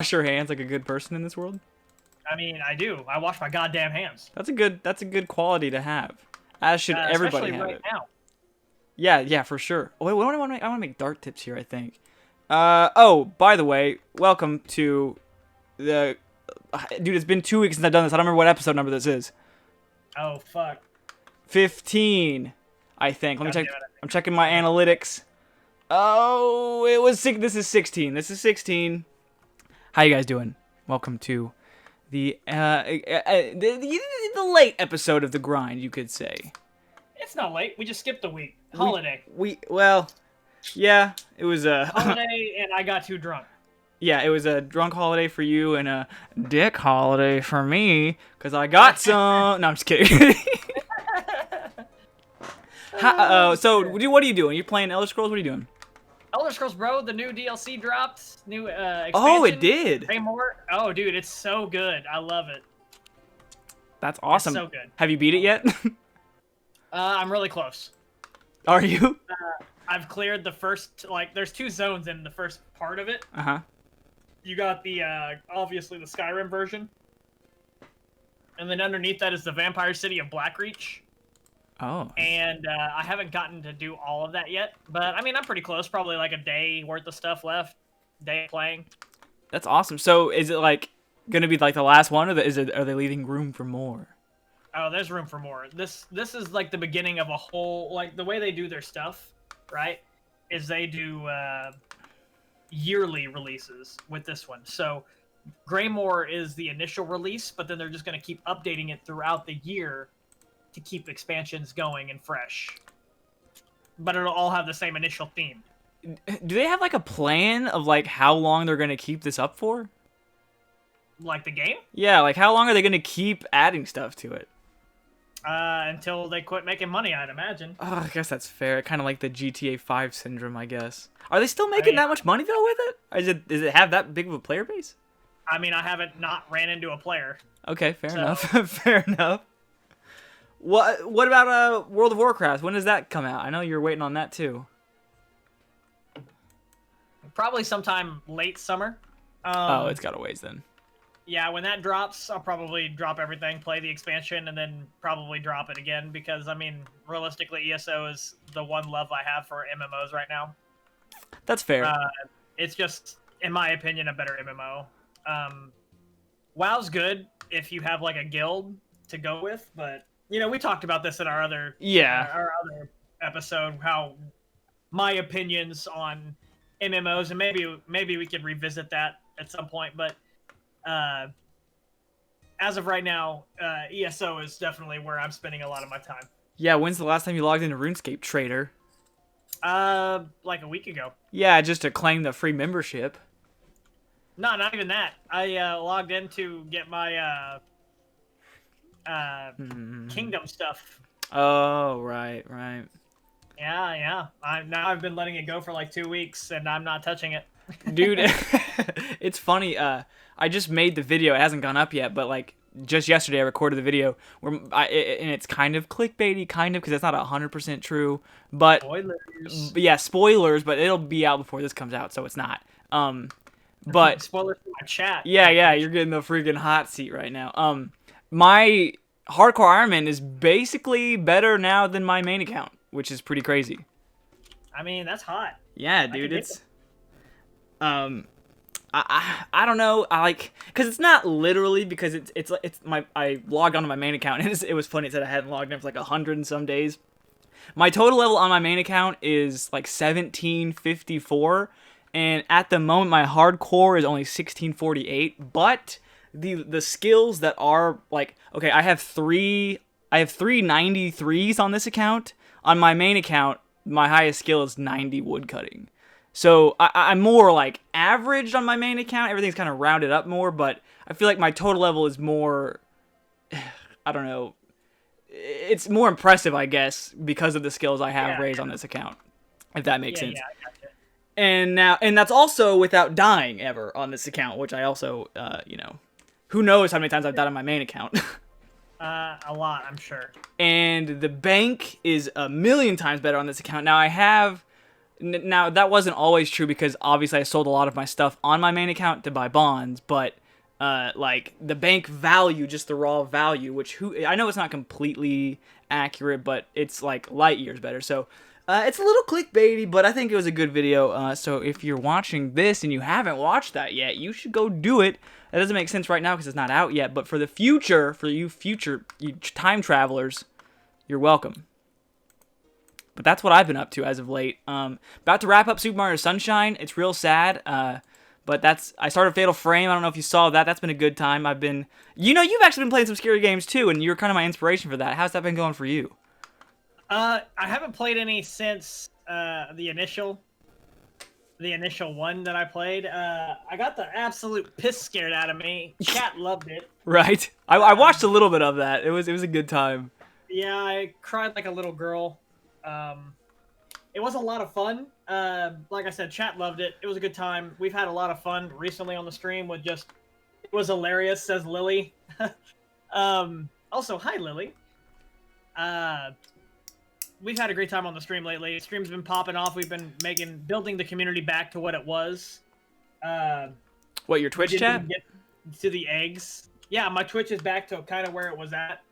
Wash your hands like a good person in this world? I mean, I do. I wash my goddamn hands. That's a good quality to have. As should everybody have right it. now. Yeah, for sure. Oh, wait, what do I want to make? I want to make dart tips here, I think. Oh, by the way, welcome to the... Dude, it's been 2 weeks since I've done this. I don't remember what episode number this is. Oh, fuck. 15, I think. Let me check. Damn it. I'm checking my analytics. Oh, it was this is 16. This is 16. How you guys doing? Welcome to the late episode of The Grind, you could say. It's not late. We just skipped a week. Holiday. Well, yeah, it was a Holiday, and I got too drunk. yeah, it was a drunk holiday for you and a dick holiday for me, because I got some... No, I'm just kidding. So, what are you doing? You're playing Elder Scrolls? What are you doing? Elder Scrolls, bro, the new DLC dropped. New expansion. Oh, it did? More. Oh, dude, it's so good. I love it. That's awesome. It's so good. Have you beat it yet? I'm really close. Are you? I've cleared the first, there's 2 zones in the first part of it. Uh-huh. You got the, obviously the Skyrim version. And then underneath that is the Vampire City of Blackreach. Oh. And I haven't gotten to do all of that yet. But, I mean, I'm pretty close. Probably like a day worth of stuff left. Day of playing. That's awesome. So, is it, going to be, the last one, or are they leaving room for more? Oh, there's room for more. This is, the beginning of a whole... the way they do their stuff, right, is they do yearly releases with this one. So, Greymoor is the initial release, but then they're just going to keep updating it throughout the year to keep expansions going and fresh. But it'll all have the same initial theme. Do they have, a plan of, how long they're going to keep this up for? Like the game? Yeah, how long are they going to keep adding stuff to it? Until they quit making money, I'd imagine. Oh, I guess that's fair. Kind of like the GTA 5 syndrome, I guess. Are they still making that much money, though, with it? Does it have that big of a player base? I mean, I haven't not ran into a player. Okay, fair enough. Fair enough. What about World of Warcraft? When does that come out? I know you're waiting on that, too. Probably sometime late summer. It's got a ways, then. Yeah, when that drops, I'll probably drop everything, play the expansion, and then probably drop it again. Because, I mean, realistically, ESO is the one love I have for MMOs right now. That's fair. It's just, in my opinion, a better MMO. WoW's good if you have, a guild to go with. But, we talked about this in our other, our other episode, how my opinions on MMOs, and maybe we could revisit that at some point. But as of right now, ESO is definitely where I'm spending a lot of my time. Yeah, when's the last time you logged into RuneScape, traitor? Like a week ago. Yeah, just to claim the free membership. No, not even that. I logged in to get my kingdom stuff. Oh, right. Yeah. I've been letting it go for 2 weeks, and I'm not touching it. Dude, it's funny. I just made the video. It hasn't gone up yet, but just yesterday I recorded the video and it's kind of clickbaity, because it's not 100% true. But spoilers. Yeah, spoilers. But it'll be out before this comes out, so it's not. But spoilers for my chat. Yeah, you're getting the freaking hot seat right now. My hardcore Iron Man is basically better now than my main account, which is pretty crazy. I mean, that's hot. Yeah, dude, it's I don't know. Because it's not literally, because it's I logged onto my main account and it was funny. It said I hadn't logged in for 100 and some days. My total level on my main account is 1754, and at the moment my hardcore is only 1648. But the skills that are okay, I have three 93s on this account. On my main account, my highest skill is 90 woodcutting. So I'm more average on my main account. Everything's kind of rounded up more, but I feel like my total level is more, I don't know, it's more impressive, I guess, because of the skills I have raised on this account, if that makes sense. Yeah, I gotcha. And that's also without dying ever on this account, which I also, who knows how many times I've died on my main account. A lot, I'm sure. And the bank is a million times better on this account. Now I have Now, that wasn't always true because obviously I sold a lot of my stuff on my main account to buy bonds, but like the bank value, just the raw value, which I know it's not completely accurate, but it's like light years better. So it's a little clickbaity, but I think it was a good video. So if you're watching this and you haven't watched that yet, you should go do it. That doesn't make sense right now because it's not out yet, but for the future, for you time travelers, you're welcome. But that's what I've been up to as of late. About to wrap up Super Mario Sunshine. It's real sad. But I started Fatal Frame. I don't know if you saw that. That's been a good time. You've actually been playing some scary games too, and you're kind of my inspiration for that. How's that been going for you? I haven't played any since the initial one that I played. I got the absolute piss scared out of me. Chat loved it. Right. I watched a little bit of that. It was a good time. Yeah, I cried like a little girl. It was a lot of fun. Like I said, chat loved it. It was a good time. We've had a lot of fun recently on the stream with it was hilarious, says Lily. Also, hi, Lily. We've had a great time on the stream lately. Stream's been popping off. We've been building the community back to what it was. What, your Twitch chat? Get to the eggs. Yeah, my Twitch is back to kind of where it was at.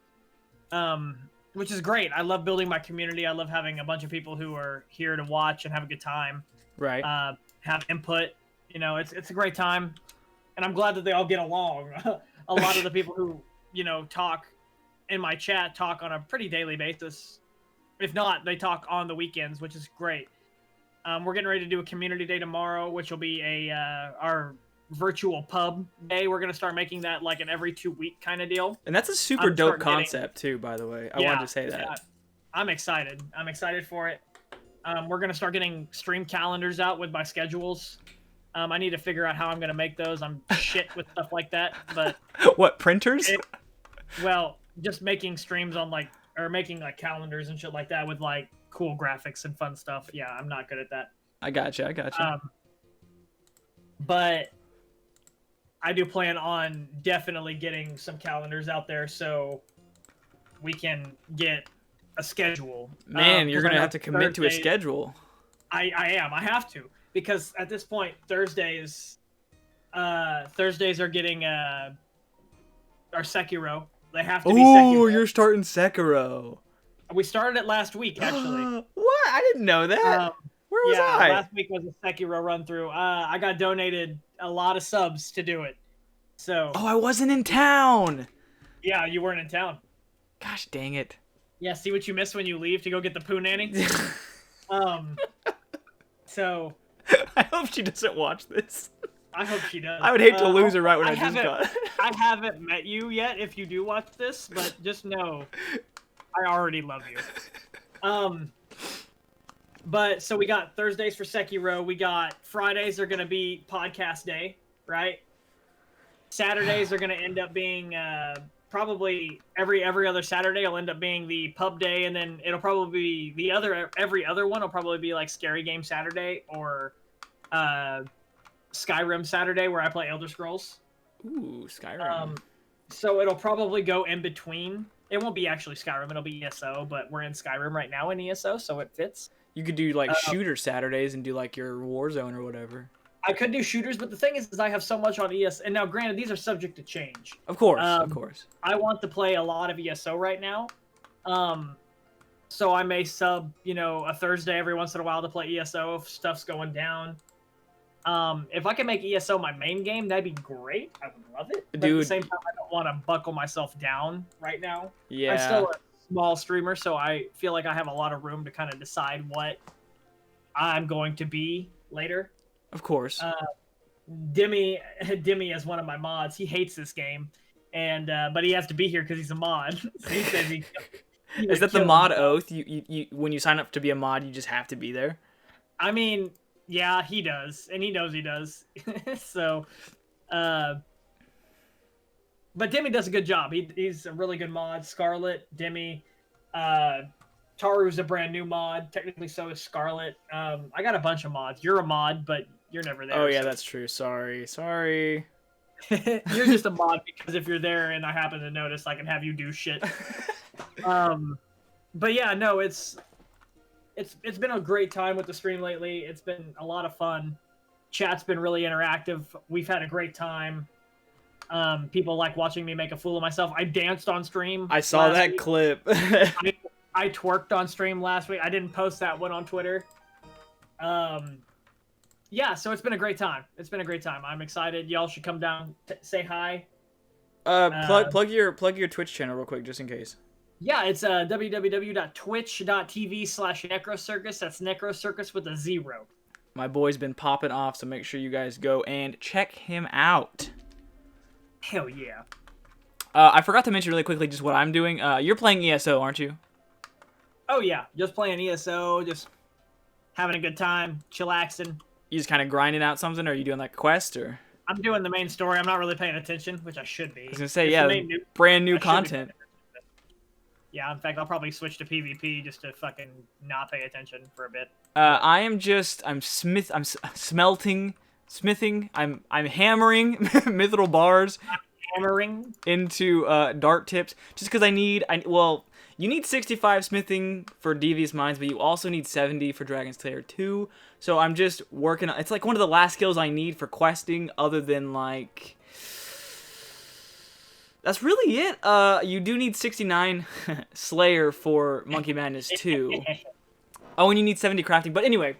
Which is great. I love building my community. I love having a bunch of people who are here to watch and have a good time. Right. Have input. It's a great time. And I'm glad that they all get along. A lot of the people who, talk in my chat talk on a pretty daily basis. If not, they talk on the weekends, which is great. We're getting ready to do a community day tomorrow, which will be our virtual pub day. We're going to start making that like an every 2-week kind of deal. And that's a super dope concept too, by the way. I wanted to say that. Yeah, I'm excited. I'm excited for it. We're going to start getting stream calendars out with my schedules. I need to figure out how I'm going to make those. I'm shit with stuff like that, but what, printers? Just making streams on making like calendars and shit like that with like cool graphics and fun stuff. Yeah, I'm not good at that. I gotcha. But I do plan on definitely getting some calendars out there so we can get a schedule. Man, you're going to have to commit to a schedule. I am. I have to. Because at this point, Thursdays are getting our Sekiro. They have to be Sekiro. Oh, you're starting Sekiro. We started it last week, actually. What? I didn't know that. Where was I? Last week was a Sekiro run through. I got donated a lot of subs to do it. So. Oh, I wasn't in town. Yeah, you weren't in town. Gosh dang it. Yeah, see what you miss when you leave to go get the poo nanny? So. I hope she doesn't watch this. I hope she does. I would hate to lose her right when I just got. I haven't met you yet if you do watch this, but just know I already love you. But so we got Thursdays for Sekiro. We got Fridays are going to be podcast day, right? Saturdays are going to end up being probably every other Saturday will end up being the pub day, and then it'll probably be every other one will probably be like Scary Game Saturday or Skyrim Saturday where I play Elder Scrolls. Ooh, Skyrim. So it'll probably go in between. It won't be actually Skyrim, it'll be ESO, but we're in Skyrim right now in ESO, so it fits. You could do like shooter Saturdays and do like your Warzone or whatever. I could do shooters, but the thing is I have so much on ESO. And now, granted, these are subject to change. Of course, of course. I want to play a lot of ESO right now. So I may sub, a Thursday every once in a while to play ESO if stuff's going down. If I can make ESO my main game, that'd be great. I would love it. But Dude. At the same time, I don't want to buckle myself down right now. Yeah. I'm still a small streamer, so I feel like I have a lot of room to kind of decide what I'm going to be later. Of course. Demi is one of my mods. He hates this game, and but he has to be here because he's a mod. So he says he is that the mod oath? You when you sign up to be a mod, you just have to be there. I mean, yeah, he does, and he knows he does. So, but Demi does a good job. He's a really good mod. Scarlet, Demi, Taru's a brand new mod. Technically, so is Scarlet. I got a bunch of mods. You're a mod, but you're never there. Oh yeah, that's true. Sorry. You're just a mod because if you're there and I happen to notice, I can have you do shit. But yeah, no, it's it's been a great time with the stream lately. It's been a lot of fun. Chat's been really interactive. We've had a great time. People like watching me make a fool of myself. I danced on stream. I saw that week. clip. I twerked on stream last week. I didn't post that one on Twitter. Yeah, so it's been a great time. It's been a great time. I'm excited. Y'all should come down, say hi. Plug your Twitch channel real quick, just in case. Yeah, it's www.twitch.tv/necrocircus. That's necrocircus with a 0. My boy's been popping off, so make sure you guys go and check him out. Hell yeah. I forgot to mention really quickly just what I'm doing. You're playing ESO, aren't you? Oh yeah, just playing ESO, just having a good time, chillaxing. You just kind of grinding out something, or are you doing like a quest, or? I'm doing the main story. I'm not really paying attention, which I should be. I was gonna say, yeah, brand new content. Yeah, in fact, I'll probably switch to PvP just to fucking not pay attention for a bit. I'm smelting, smithing. I'm hammering mithril bars. Hammering into dart tips, just because you need 65 smithing for Devious Minds, but you also need 70 for Dragon's Slayer 2. So I'm just working on, it's like one of the last skills I need for questing, other than like, that's really it. You do need 69 Slayer for Monkey Madness 2. Oh, and you need 70 crafting. But anyway,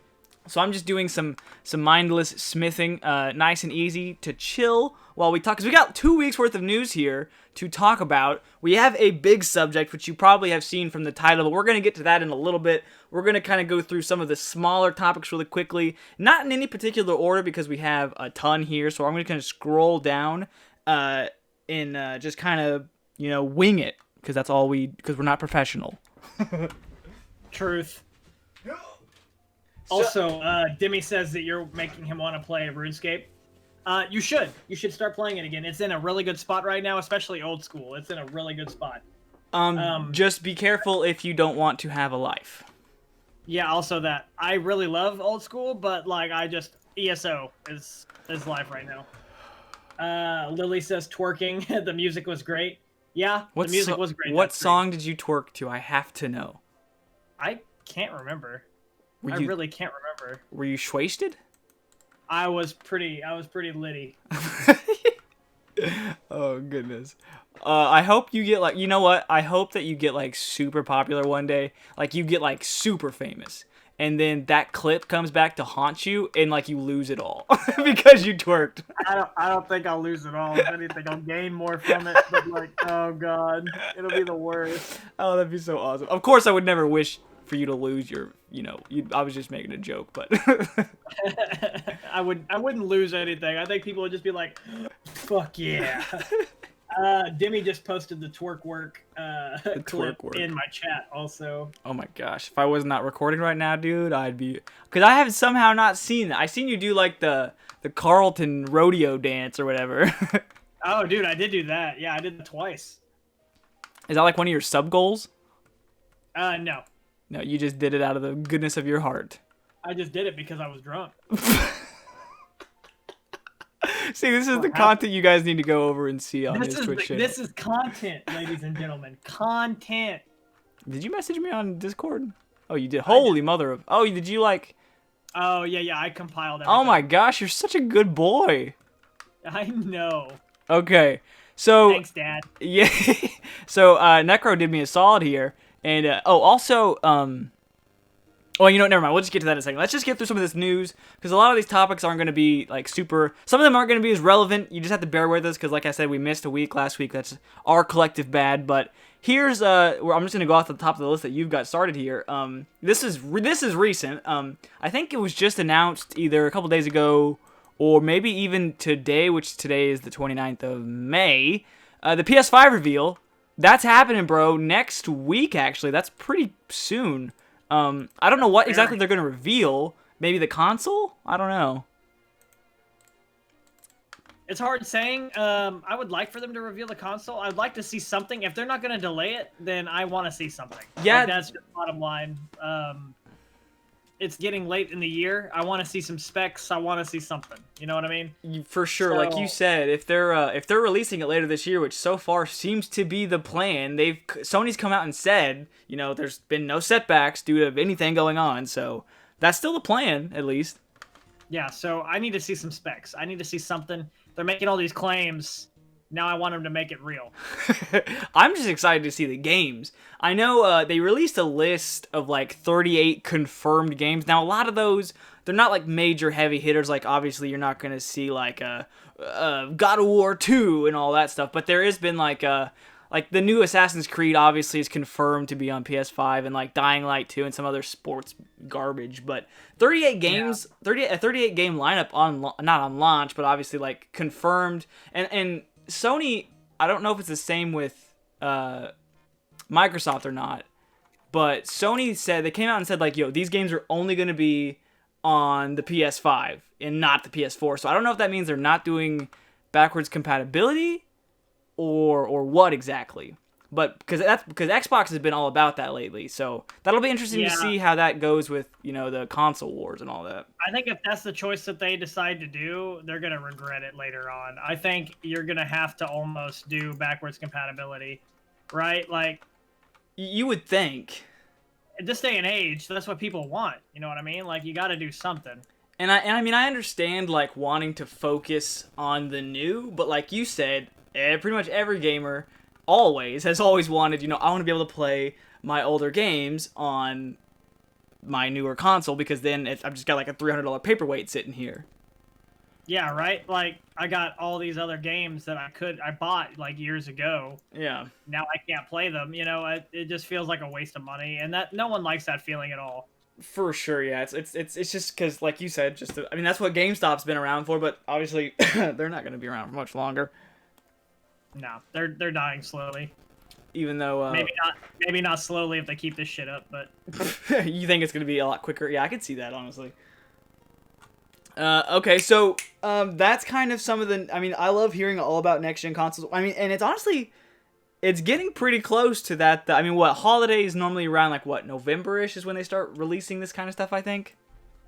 so I'm just doing some mindless smithing, nice and easy to chill while we talk, because we got 2 weeks worth of news here to talk about. We have a big subject, which you probably have seen from the title, but we're going to get to that in a little bit. We're going to kind of go through some of the smaller topics really quickly, not in any particular order because we have a ton here, so I'm going to kind of scroll down and just kind of, wing it, because because we're not professional. Truth. Also, Demi says that you're making him want to play RuneScape. You should. You should start playing it again. It's in a really good spot right now, especially old school. It's in a really good spot. Just be careful if you don't want to have a life. Yeah, also that. I really love old school, but like ESO is life right now. Lily says twerking. The music was great. Yeah, the music was great. What song did you twerk to? I have to know. I can't remember. I really can't remember. Were you schwasted? I was pretty litty. Oh goodness. I hope you get like, you know what? I hope that you get like super popular one day. Like you get like super famous. And then that clip comes back to haunt you and like you lose it all because you twerked. I don't think I'll lose it all. If anything, I'll gain more from it. But like, oh god, it'll be the worst. Oh, that'd be so awesome. Of course, I would never wish for you to lose your, I was just making a joke, but I wouldn't lose anything. I think people would just be like, fuck yeah. Demi just posted the twerk work clip in my chat also. Oh my gosh, if I was not recording right now, dude, I'd be, because I have somehow not seen that. I seen you do like the Carlton rodeo dance or whatever. Oh dude, I did do that. Yeah, I did it twice. Is that like one of your sub goals? No. No, you just did it out of the goodness of your heart. I just did it because I was drunk. See, this is the content you guys need to go over and see on his Twitch channel. This is content, ladies and gentlemen. Content. Did you message me on Discord? Oh, you did. Holy mother of... Oh, did you like... Oh, yeah, I compiled everything. Oh my gosh, you're such a good boy. I know. Okay, so... Thanks, Dad. Yeah. So, Necro did me a solid here. And, also, well, never mind. We'll just get to that in a second. Let's just get through some of this news, because a lot of these topics aren't going to be, like, super... Some of them aren't going to be as relevant. You just have to bear with us, because, like I said, we missed a week last week. That's our collective bad, but here's, where I'm just going to go off the top of the list that you've got started here. This is recent. I think it was just announced either a couple days ago, or maybe even today, which today is the 29th of May. The PS5 reveal... That's happening, bro. Next week, actually. That's pretty soon. I don't know what exactly they're going to reveal. Maybe the console? I don't know. It's hard saying. I would like for them to reveal the console. I'd like to see something. If they're not going to delay it, then I want to see something. Yeah. Like, that's the bottom line. it's getting late in the year. I want to see some specs. I want to see something. You know what I mean? For sure, So, like you said, if they're releasing it later this year, which so far seems to be the plan, Sony's come out and said, you know, there's been no setbacks due to anything going on, so that's still the plan, at least. yeah, so I need to see some specs. I need to see something. They're making all these claims. Now I want them to make it real. I'm just excited to see the games. I know they released a list of like 38 confirmed games. Now a lot of those, they're not like major heavy hitters. Like obviously you're not gonna see like God of War 2 and all that stuff. But there has been like the new Assassin's Creed obviously is confirmed to be on PS5, and like Dying Light 2 and some other sports garbage. But 38 games, a 38 game lineup on not on launch, but obviously like confirmed and Sony, I don't know if it's the same with Microsoft or not, but Sony said, they came out and said, like, yo, these games are only going to be on the PS5 and not the PS4. So I don't know if that means they're not doing backwards compatibility or what exactly. But because Xbox has been all about that lately, so that'll be interesting to see how that goes with, you know, the console wars and all that. I think if that's the choice that they decide to do, they're gonna regret it later on. I think you're gonna have to almost do backwards compatibility, right? Like, you would think. At this day and age, that's what people want. You know what I mean? Like, you got to do something. And I mean, I understand like wanting to focus on the new, but like you said, pretty much every gamer has always wanted, you know, I want to be able to play my older games on my newer console, because then I've just got like a $300 paperweight sitting here. Yeah, right? Like, I got all these other games that I bought like years ago. Yeah. Now I can't play them, you know, it just feels like a waste of money, and that no one likes that feeling at all. For sure, yeah. It's just because, like you said, I mean, that's what GameStop's been around for, but obviously they're not going to be around for much longer. No, they're dying slowly. Even though maybe not slowly if they keep this shit up, but you think it's going to be a lot quicker? Yeah, I could see that, honestly. Okay, so that's kind of some of the. I mean, I love hearing all about next gen consoles. I mean, and it's honestly, it's getting pretty close to that. I mean, what holidays normally around like what November-ish is when they start releasing this kind of stuff, I think.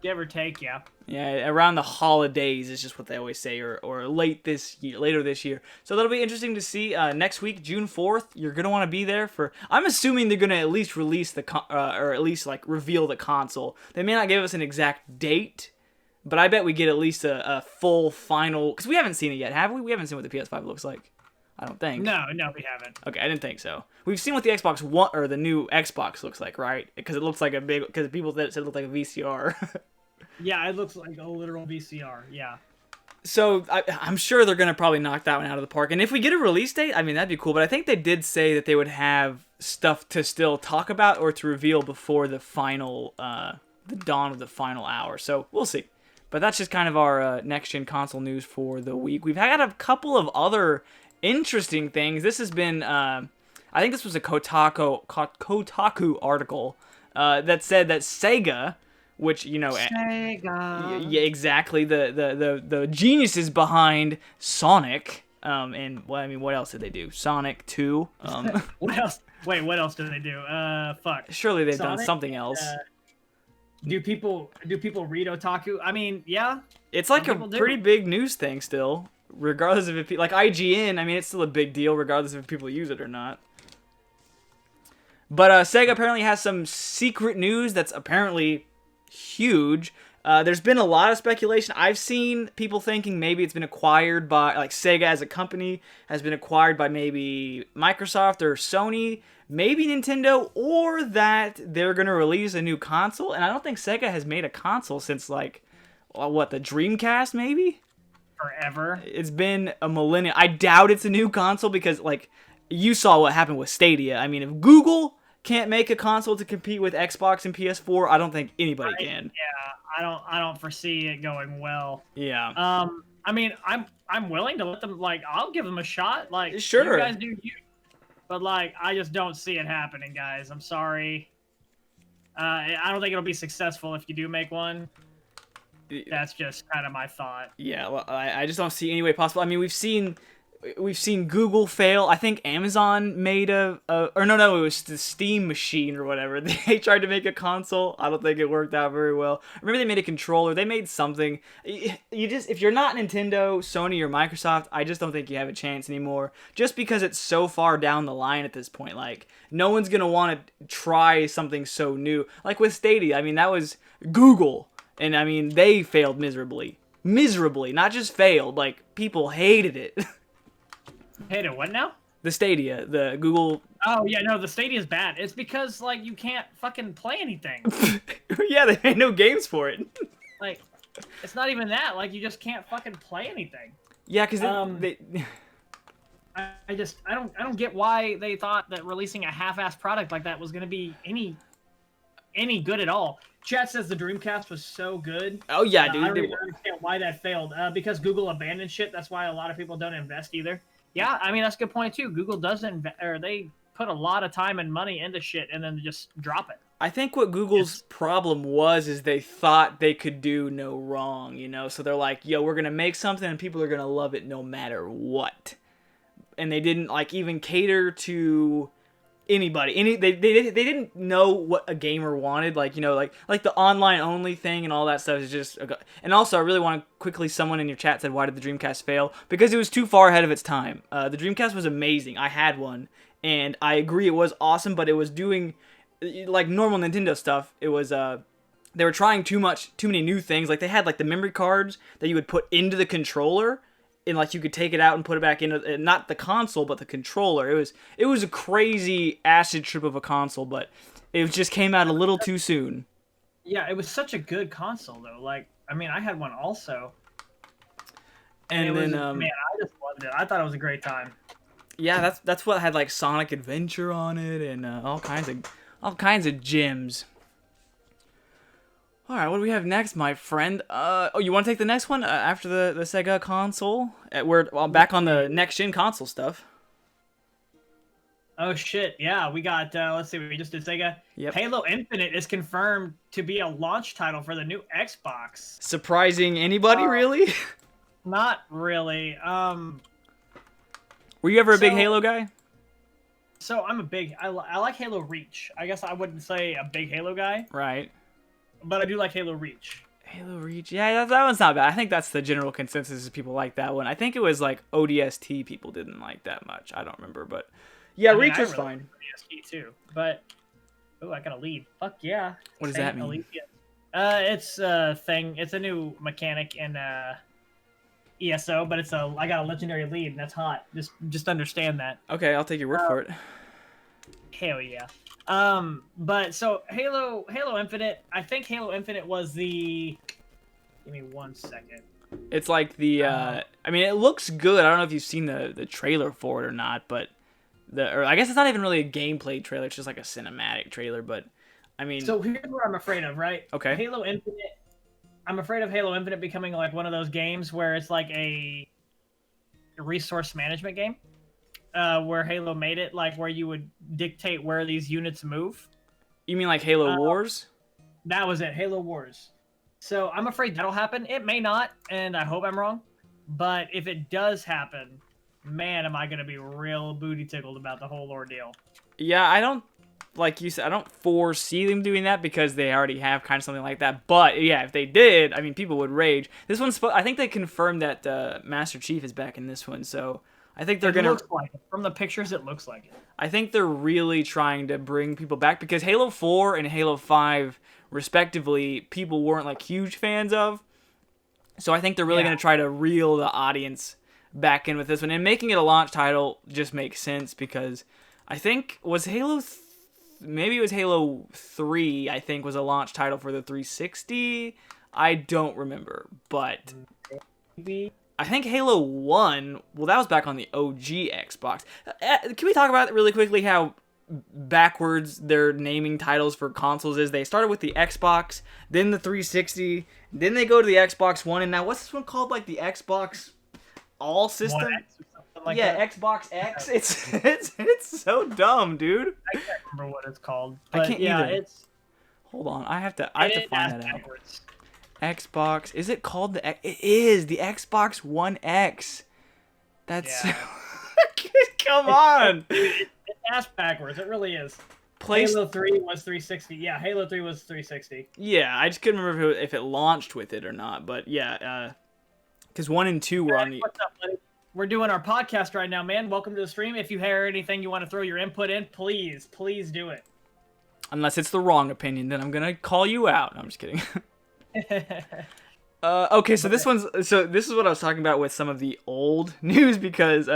Give or take, yeah. Yeah, around the holidays is just what they always say, or later this year. So that'll be interesting to see. Next week, June 4th, you're gonna want to be there for. I'm assuming they're gonna at least release or at least like reveal the console. They may not give us an exact date, but I bet we get at least a full final, because we haven't seen it yet, have we? We haven't seen what the PS5 looks like. I don't think. No, we haven't. Okay, I didn't think so. We've seen what the Xbox One or the new Xbox looks like, right? Because it looks like because people said it looked like a VCR. Yeah, it looks like a literal VCR. Yeah. So I'm sure they're gonna probably knock that one out of the park. And if we get a release date, I mean, that'd be cool. But I think they did say that they would have stuff to still talk about or to reveal before the final, the dawn of the final hour. So we'll see. But that's just kind of our next-gen console news for the week. We've had a couple of other interesting things. This has been, I think this was a Kotaku article that said that Sega, which, you know, Sega. Yeah, exactly, the geniuses behind Sonic, and well, I mean, what else did they do? Sonic 2. What else? Wait, what else did they do? Fuck. Surely they've Sonic? done something else. Do people read otaku? I mean, yeah. It's like a pretty big news thing still, regardless of if like IGN. I mean, it's still a big deal regardless of if people use it or not. But Sega apparently has some secret news that's apparently huge. There's been a lot of speculation. I've seen people thinking maybe it's been acquired by, like, Sega as a company has been acquired by maybe Microsoft or Sony, maybe Nintendo, or that they're going to release a new console. And I don't think Sega has made a console since, like, what, the Dreamcast, maybe? Forever. It's been a millennium. I doubt it's a new console because, like, you saw what happened with Stadia. I mean, if Google can't make a console to compete with Xbox and PS4, I don't think anybody can. Yeah, I don't foresee it going well. Yeah. I mean, I'm willing to let them, like, I'll give them a shot. Like, sure. You guys do you. But, like, I just don't see it happening, guys. I'm sorry. I don't think it'll be successful if you do make one. That's just kind of my thought. Yeah, well, I just don't see any way possible. I mean, we've seen We've seen Google fail. I think Amazon made or no, it was the Steam machine or whatever. They tried to make a console. I don't think it worked out very well. Maybe they made a controller. They made something. You just, if you're not Nintendo, Sony, or Microsoft, I just don't think you have a chance anymore. Just because it's so far down the line at this point. Like, no one's gonna want to try something so new. Like with Stadia, I mean, that was Google, and I mean, they failed miserably. Miserably, not just failed. Like, people hated it. Hated what now? The Stadia, the Google. Oh yeah, no, the Stadia's bad. It's because like you can't fucking play anything. Yeah, they made no games for it. Like, it's not even that. Like, you just can't fucking play anything. Yeah, because I don't get why they thought that releasing a half-assed product like that was gonna be any good at all. Chat says the Dreamcast was so good. Oh yeah, dude. I don't even understand why that failed. Because Google abandoned shit. That's why a lot of people don't invest either. Yeah, I mean, that's a good point, too. Google doesn't, or they put a lot of time and money into shit and then just drop it. I think what Google's problem was is they thought they could do no wrong, you know? So they're like, yo, we're going to make something and people are going to love it no matter what. And they didn't, like, even cater to anybody. They didn't know what a gamer wanted, like, you know, like the online only thing and all that stuff is just. And also, I really want to quickly. Someone in your chat said, "Why did the Dreamcast fail?" Because it was too far ahead of its time. The Dreamcast was amazing. I had one, and I agree it was awesome, but it was doing like normal Nintendo stuff. It was they were trying too many new things. Like they had like the memory cards that you would put into the controller. And like you could take it out and put it back into not the console but the controller. It was a crazy acid trip of a console, but it just came out a little too soon. Yeah, it was such a good console though. Like, I mean, I had one also, and then man, I just loved it. I thought it was a great time. Yeah, that's what had like Sonic Adventure on it and all kinds of gems. All right, what do we have next, my friend? Oh, you want to take the next one after the Sega console? We're back on the next-gen console stuff. Oh, shit. Yeah, we got, let's see, we just did Sega. Yep. Halo Infinite is confirmed to be a launch title for the new Xbox. Surprising anybody, really? Not really. Were you ever a big Halo guy? So, I like Halo Reach. I guess I wouldn't say a big Halo guy. Right. But I do like Halo Reach. Halo Reach, yeah, that one's not bad. I think that's the general consensus is people like that one. I think it was like ODST people didn't like that much. I don't remember, but yeah, Reach was fine. ODST too, but I got a lead. Fuck yeah. What does that mean? It's a thing. It's a new mechanic in ESO, but I got a legendary lead, and that's hot. Just understand that. Okay, I'll take your word for it. Hell yeah. But so Halo Infinite, I think Halo Infinite was the. Give me 1 second. It's like the. I mean, it looks good. I don't know if you've seen the trailer for it or not, but or I guess it's not even really a gameplay trailer. It's just like a cinematic trailer. But I mean. So here's what I'm afraid of, right? Okay. Halo Infinite. I'm afraid of Halo Infinite becoming like one of those games where it's like a resource management game. Where Halo made it, like where you would dictate where these units move. You mean like Halo Wars? That was it, Halo Wars. So I'm afraid that'll happen. It may not, and I hope I'm wrong. But if it does happen, man, am I going to be real booty tickled about the whole ordeal. Yeah, I don't, like you said, I don't foresee them doing that because they already have kind of something like that. But yeah, if they did, I mean, people would rage. This one's, I think they confirmed that Master Chief is back in this one, so I think they're gonna. Looks like it. From the pictures, it looks like it. I think they're really trying to bring people back because Halo 4 and Halo 5, respectively, people weren't like huge fans of. So I think they're really gonna try to reel the audience back in with this one, and making it a launch title just makes sense because I think maybe it was Halo 3. I think was a launch title for the 360. I don't remember, but. Maybe. I think Halo 1, well, that was back on the OG Xbox. Can we talk about really quickly how backwards their naming titles for consoles is? They started with the Xbox, then the 360, then they go to the Xbox One, and now what's this one called? Like the Xbox All System? One X or something like yeah, that. Xbox X. It's so dumb, dude. I can't remember what it's called. I can't either. Hold on, I have to find that out. Backwards. Xbox, is it called it is the Xbox One X. That's Yeah. come on. It's ass backwards. It really is. Place. Halo 3 was 360. Yeah, Halo 3 was 360. Yeah, I just couldn't remember if it launched with it or not. But yeah, because 1 and 2 were on the. What's up, buddy? We're doing our podcast right now, man. Welcome to the stream. If you hear anything you want to throw your input in, please do it. Unless it's the wrong opinion, then I'm gonna call you out. No, I'm just kidding. Okay, so this is what I was talking about with some of the old news because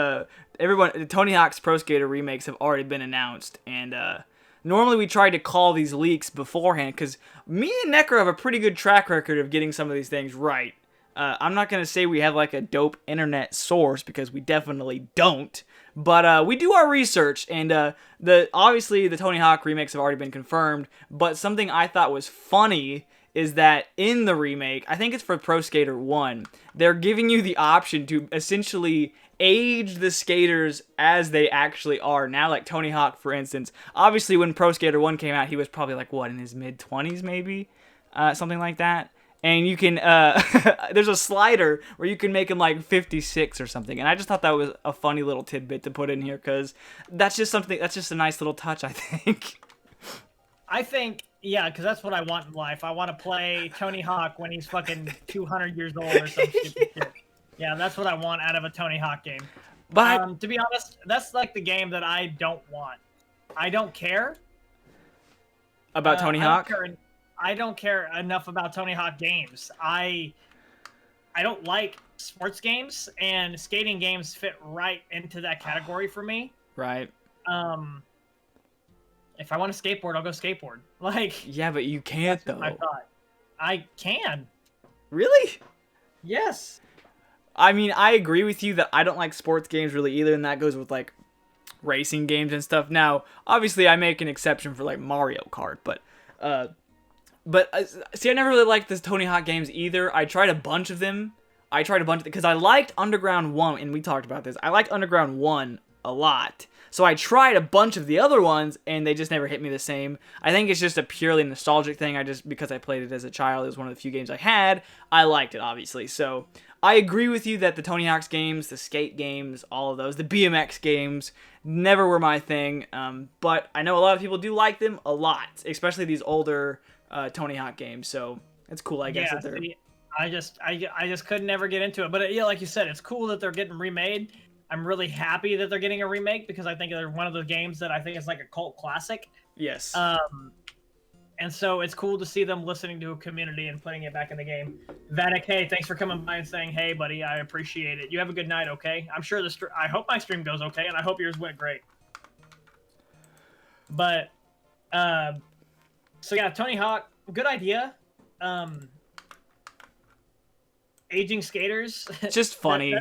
Tony Hawk's Pro Skater remakes have already been announced, and normally we try to call these leaks beforehand because me and Necro have a pretty good track record of getting some of these things right. I'm not gonna say we have like a dope internet source because we definitely don't, but we do our research, and obviously the Tony Hawk remakes have already been confirmed. But something I thought was funny is that in the remake, I think it's for Pro Skater 1, they're giving you the option to essentially age the skaters as they actually are now. Like Tony Hawk, for instance. Obviously, when Pro Skater 1 came out, he was probably like, what, in his mid-20s maybe? Something like that. And you can, there's a slider where you can make him like 56 or something. And I just thought that was a funny little tidbit to put in here because that's just a nice little touch, I think. I think, yeah, because that's what I want in life. I want to play Tony Hawk when he's fucking 200 years old or some stupid shit. Yeah, that's what I want out of a Tony Hawk game. But to be honest, that's like the game that I don't want. I don't care about Tony Hawk. I don't care enough about Tony Hawk games. I don't like sports games, and skating games fit right into that category for me. Right. If I want to skateboard, I'll go skateboard. Like, yeah, but you can't though. I thought I can. Really? Yes. I mean, I agree with you that I don't like sports games really either, and that goes with like racing games and stuff. Now, obviously, I make an exception for like Mario Kart, but see, I never really liked the Tony Hawk games either. I tried a bunch of them. Because I liked Underground 1, and we talked about this. I liked Underground 1 a lot. So I tried a bunch of the other ones, and they just never hit me the same. I think it's just a purely nostalgic thing. Because I played it as a child, it was one of the few games I had. I liked it, obviously. So I agree with you that the Tony Hawk's games, the skate games, all of those, the BMX games, never were my thing. But I know a lot of people do like them a lot, especially these older Tony Hawk games. So it's cool, I guess. Yeah, that they're... I just could never get into it. But yeah, like you said, it's cool that they're getting remade. I'm really happy that they're getting a remake because I think they're one of the games that I think is like a cult classic. Yes. And so it's cool to see them listening to a community and putting it back in the game. Vatic, hey, thanks for coming by and saying, hey, buddy, I appreciate it. You have a good night, okay? I'm sure I hope my stream goes okay, and I hope yours went great. But, so yeah, Tony Hawk, good idea. Aging skaters. Just funny.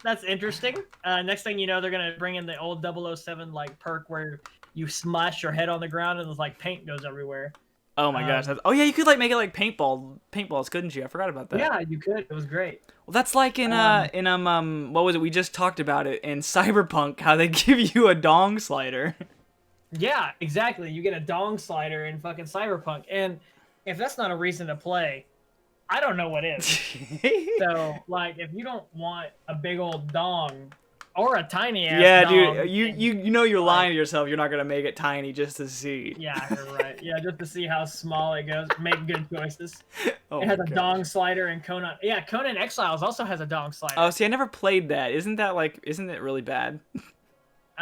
That's interesting. Next thing you know, they're going to bring in the old 007 like perk where you smash your head on the ground and there's like paint goes everywhere. Oh my gosh. Oh yeah, you could like make it like paintballs, couldn't you? I forgot about that. Yeah, you could. It was great. Well, that's like in what was it? We just talked about it in Cyberpunk, how they give you a dong slider. Yeah, exactly. You get a dong slider in fucking Cyberpunk. And if that's not a reason to play, I don't know what is. So, like, if you don't want a big old dong or a tiny ass dong, dude, you know you're lying to yourself. You're not gonna make it tiny just to see. Yeah, you're right. Yeah, just to see how small it goes. Make good choices. Oh, it has a dong slider in Conan. Yeah, Conan Exiles also has a dong slider. Oh, see, I never played that. Isn't it really bad?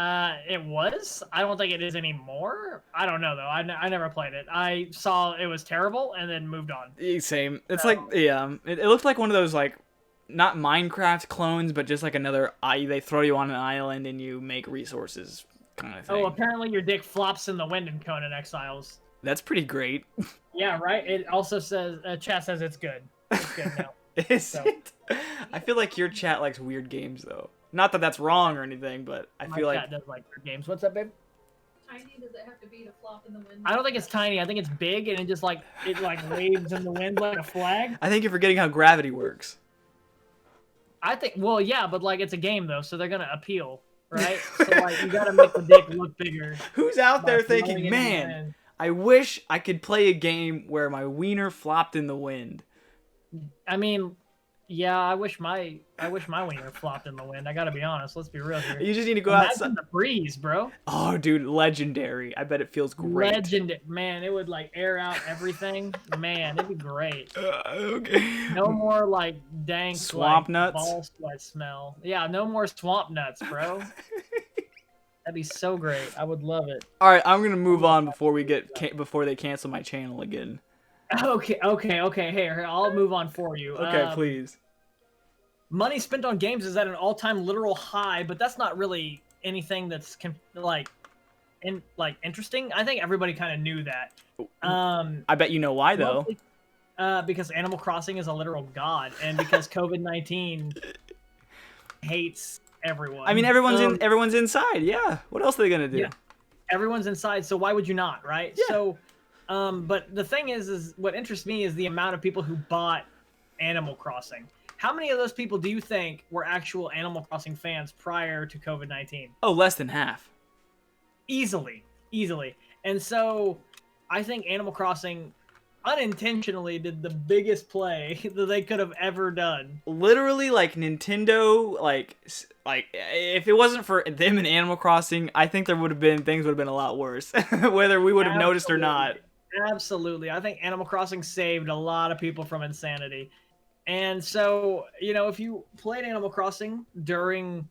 It was. I don't think it is anymore. I don't know though. I never played it. I saw it was terrible and then moved on. Same. It's like it looked like one of those like not Minecraft clones, but just like another. They throw you on an island and you make resources kind of thing. Oh, apparently your dick flops in the wind in Conan Exiles. That's pretty great. Yeah, right. It also says chat says it's good. It's good now. Is it? I feel like your chat likes weird games though. Not that that's wrong or anything, but I feel like... My chat does like weird games. What's up, babe? Tiny does it have to be to flop in the wind? I don't think it's tiny. I think it's big, and it just like waves in the wind like a flag. I think you're forgetting how gravity works. I think, well, yeah, but like it's a game though, so they're gonna appeal, right? So like you gotta make the dick look bigger. Who's out there thinking, man, I wish I could play a game where my wiener flopped in the wind? I mean, Yeah, I wish my wiener flopped in the wind. I gotta be honest. Let's be real here. You just need to go Imagine outside. the breeze, bro. Oh, dude, legendary. I bet it feels great. Legend, man. It would like air out everything. Man, it'd be great. Okay. No more like dank Swamp like, nuts? ball sweat smell. Yeah, no more swamp nuts, bro. That'd be so great. I would love it. All right, I'm gonna move on before they cancel my channel again. Okay. Here, I'll move on for you. Okay, please. Money spent on games is at an all-time literal high, but that's not really anything that's interesting. I think everybody kind of knew that. I bet you know why though. Because Animal Crossing is a literal god, and because COVID-19 hates everyone. I mean, everyone's inside. Yeah. What else are they gonna do? Yeah. Everyone's inside, so why would you not, right? Yeah. So, but the thing is what interests me is the amount of people who bought Animal Crossing. How many of those people do you think were actual Animal Crossing fans prior to COVID-19? Oh, less than half. Easily. And so, I think Animal Crossing unintentionally did the biggest play that they could have ever done. Literally, like Nintendo, like if it wasn't for them and Animal Crossing, I think things would have been a lot worse, whether we would have noticed or not. Absolutely. I think Animal Crossing saved a lot of people from insanity. And so, if you played Animal Crossing during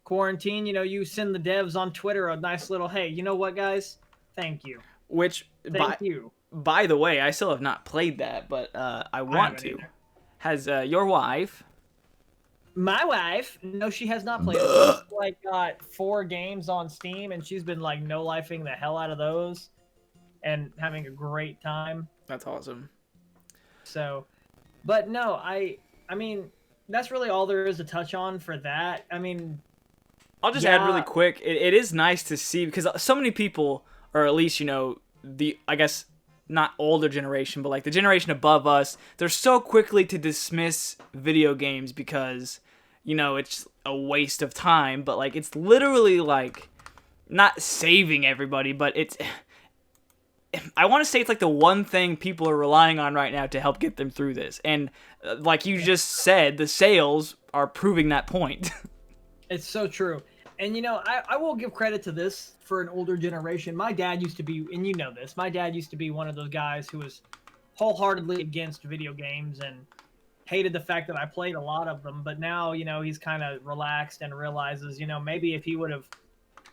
quarantine, you send the devs on Twitter a nice little, hey, you know what, guys? Thank you. Thank you. By the way, I still have not played that, but I want to. Either. Has your wife? My wife? No, she has not played it. She's got 4 games on Steam, and she's been no-lifing the hell out of those and having a great time. That's awesome. So, but no, I mean, that's really all there is to touch on for that. I mean, I'll just add really quick. It is nice to see because so many people, or at least I guess not older generation, but like the generation above us, they're so quickly to dismiss video games because it's a waste of time. But like it's literally like not saving everybody, but I want to say it's like the one thing people are relying on right now to help get them through this. And like you just said, the sales are proving that point. It's so true. And I will give credit to this for an older generation. My dad used to be, and you know this, my dad used to be one of those guys who was wholeheartedly against video games and hated the fact that I played a lot of them. But now, he's kind of relaxed and realizes, maybe if he would have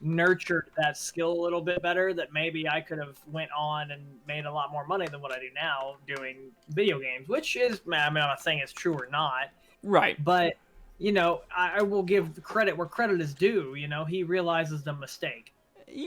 nurtured that skill a little bit better, that maybe I could have went on and made a lot more money than what I do now doing video games, which is, I'm not saying it's true or not. Right. But, I will give credit where credit is due. He realizes the mistake.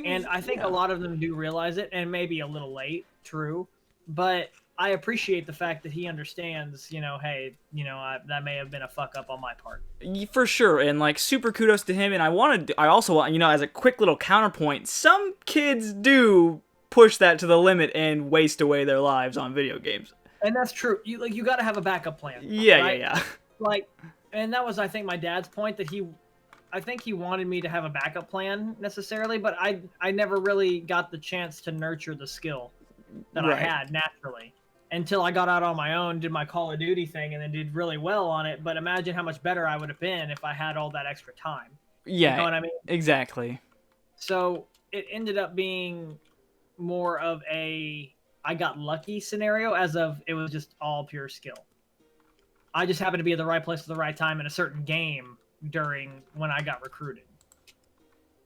And I think a lot of them do realize it, and maybe a little late, true. But I appreciate the fact that he understands, hey, that may have been a fuck up on my part. For sure, and like super kudos to him. And I also want, as a quick little counterpoint, some kids do push that to the limit and waste away their lives on video games. And that's true. You got to have a backup plan. Yeah, right? yeah. And that was, I think, my dad's point, that I think he wanted me to have a backup plan necessarily, but I never really got the chance to nurture the skill that I had naturally until I got out on my own, did my Call of Duty thing, and then did really well on it. But imagine how much better I would have been if I had all that extra time. Yeah, you know what I mean? Exactly. So it ended up being more of a I got lucky scenario as of it was just all pure skill. I just happened to be at the right place at the right time in a certain game during when I got recruited.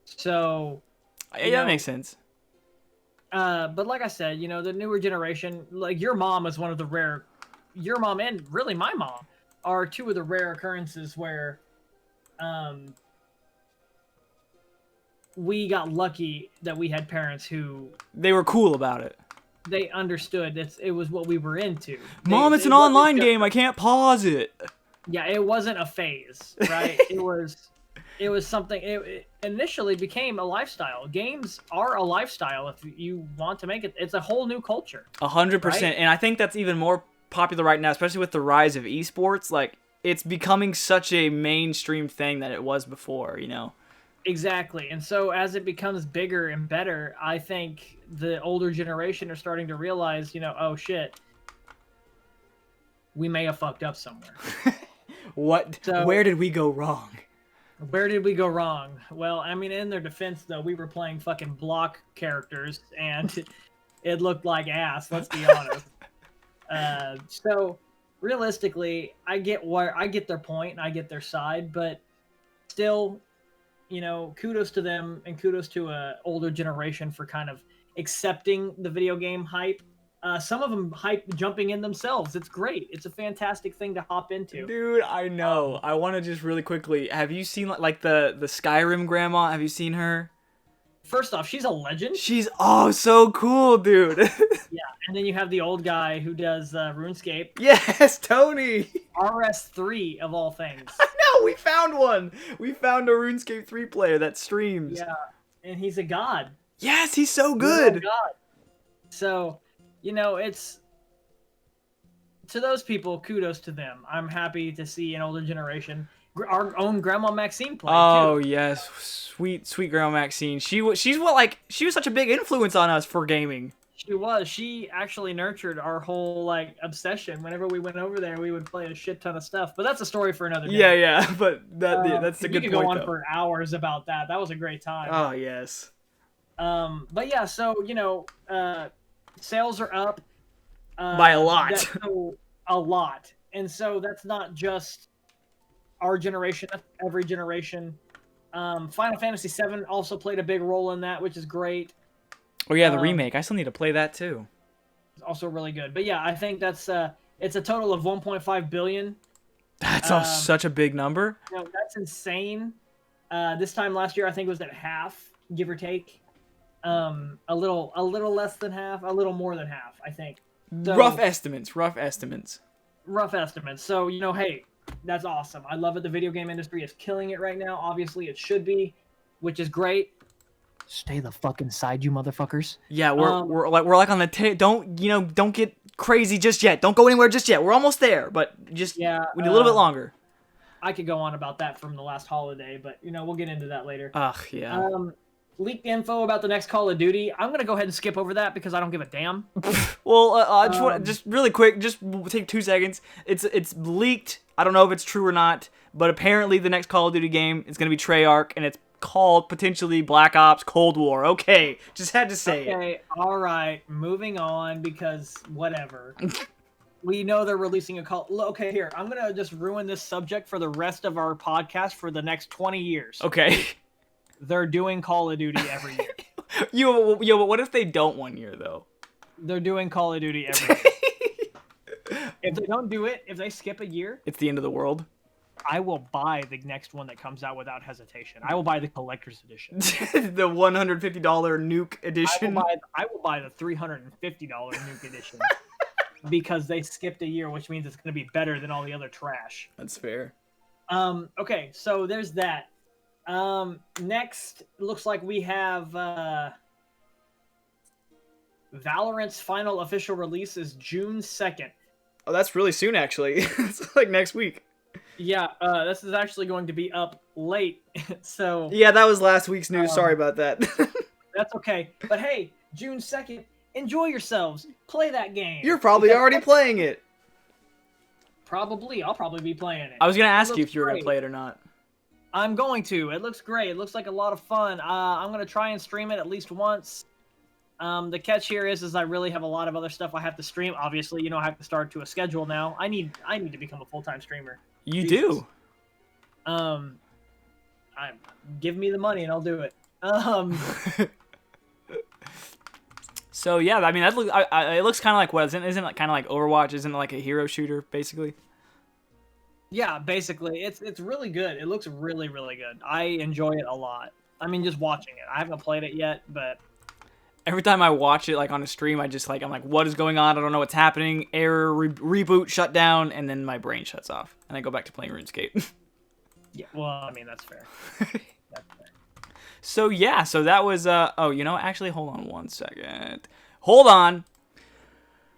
So that makes sense. But like I said, the newer generation, like your mom is one of the rare, your mom and really my mom are two of the rare occurrences where we got lucky that we had parents who they were cool about it. They understood it was what we were into. Mom, it's an online game. I can't pause it. Yeah, it wasn't a phase, right? it was something. It initially became a lifestyle. Games are a lifestyle if you want to make it. It's a whole new culture. 100%, and I think that's even more popular right now, especially with the rise of esports. Like it's becoming such a mainstream thing that it was before. Exactly. And so as it becomes bigger and better, I think the older generation are starting to realize, oh shit, we may have fucked up somewhere. Where did we go wrong? Where did we go wrong? Well, I mean, in their defense, though, we were playing fucking block characters, and it looked like ass. Let's be honest. So, realistically, I get their point and I get their side, but still, kudos to them and kudos to a older generation for kind of accepting the video game hype. Some of them hype jumping in themselves. It's great. It's a fantastic thing to hop into. Dude, I know. I want to just really quickly. Have you seen like the Skyrim grandma? Have you seen her? First off, she's a legend. She's so cool, dude. Yeah, and then you have the old guy who does RuneScape. Yes, Tony. RS3 of all things. I know. We found one. We found a RuneScape 3 player that streams. Yeah, and he's a god. Yes, he's so good. He's a god. So. It's to those people, kudos to them. I'm happy to see an older generation, our own Grandma Maxine play. Oh too. yes, sweet Grandma Maxine. She was such a big influence on us for gaming. She was. She actually nurtured our whole obsession. Whenever we went over there, we would play a shit ton of stuff. But that's a story for another day. Yeah. But that's a good point. You could go on for hours about that. That was a great time. Oh yes. But yeah, so sales are up by a lot. A lot. And so that's not just our generation, that's every generation. Final Fantasy VII also played a big role in that, which is great. Oh yeah, the remake. I still need to play that too. It's also really good. But yeah, I think that's it's a total of 1.5 billion. That's such a big number. That's insane. This time last year, I think it was at half, give or take. A little less than half, a little more than half, I think. So, rough estimates. So, hey, that's awesome. I love it. The video game industry is killing it right now. Obviously, it should be, which is great. Stay the fuck inside, you motherfuckers. Yeah, we're like on the don't get crazy just yet. Don't go anywhere just yet. We're almost there, but we need a little bit longer. I could go on about that from the last holiday, but we'll get into that later. Ugh, yeah. Leaked info about the next Call of Duty. I'm gonna go ahead and skip over that because I don't give a damn. Well, just really quick, just take 2 seconds. It's leaked. I don't know if it's true or not, but apparently the next Call of Duty game is gonna be Treyarch, and it's called potentially Black Ops Cold War. Okay, just had to say it. Okay, all right, moving on because whatever. We know they're releasing a call. Okay, here, I'm gonna just ruin this subject for the rest of our podcast for the next 20 years. Okay. They're doing Call of Duty every year. Yo, but what if they don't one year, though? They're doing Call of Duty every year. If they don't do it, if they skip a year... It's the end of the world. I will buy the next one that comes out without hesitation. I will buy the collector's edition. The $150 nuke edition? I will buy the $350 nuke edition. Because they skipped a year, which means it's going to be better than all the other trash. That's fair. Okay, so there's that. Next, looks like we have Valorant's final official release is June 2nd. Oh, that's really soon, actually. It's like next week. Yeah, this is actually going to be up late, so... Yeah, that was last week's news. Sorry about that. That's okay. But hey, June 2nd, enjoy yourselves. Play that game. You're probably already playing it. Probably. I'll probably be playing it. I was going to ask you if you were going to play it or not. I'm going to. It looks great. It looks like a lot of fun. I'm going to try and stream it at least once. The catch here is I really have a lot of other stuff I have to stream. Obviously, I have to start to a schedule now. I need to become a full-time streamer. You do. Give me the money and I'll do it. So yeah, I mean, it looks kind of like what isn't it kind of like Overwatch? Isn't it like a hero shooter basically? Yeah, basically, it's really good. It looks really, really good. I enjoy it a lot. I mean, just watching it. I haven't played it yet, but every time I watch it, like on a stream, I'm like, what is going on? I don't know what's happening. Error, reboot, shut down, and then my brain shuts off, and I go back to playing RuneScape. Yeah, well, I mean, that's fair. That's fair. So yeah, so that was actually, hold on one second. Hold on.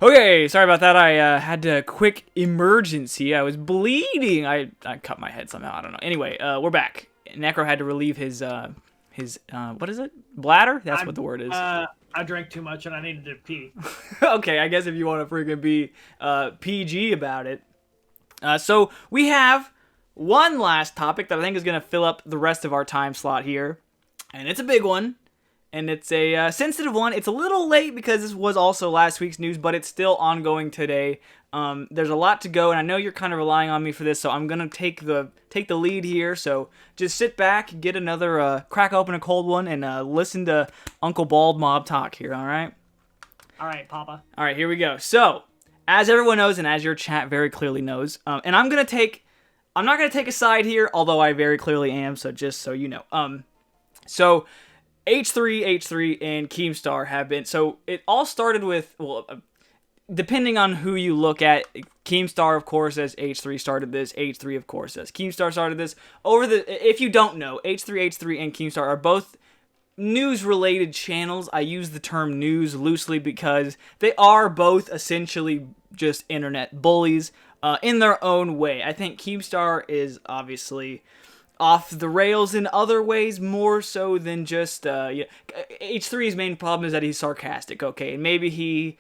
Okay, sorry about that. I had a quick emergency. I was bleeding. I cut my head somehow. I don't know. Anyway, we're back. Necro had to relieve his what is it? Bladder? That's what the word is. I drank too much and I needed to pee. Okay, I guess if you want to freaking be PG about it. So we have one last topic that I think is going to fill up the rest of our time slot here, and it's a big one, and it's a sensitive one. It's a little late because this was also last week's news, but it's still ongoing today. There's a lot to go, and I know you're kind of relying on me for this, so I'm going to take the lead here. So just sit back, get another, crack open a cold one, and listen to Uncle Bald Mob talk here, all right? All right, Papa. All right, here we go. So, as everyone knows, and as your chat very clearly knows, and I'm not going to take a side here, although I very clearly am, so just so you know. So, H3H3 and Keemstar have been, so it all started with, well, depending on who you look at, Keemstar, of course, says H3 started this, H3, of course, says Keemstar started this. If you don't know, H3H3 and Keemstar are both news-related channels. I use the term news loosely because they are both essentially just internet bullies in their own way. I think Keemstar is obviously off the rails in other ways, more so than just H3's main problem is that he's sarcastic, okay, and maybe he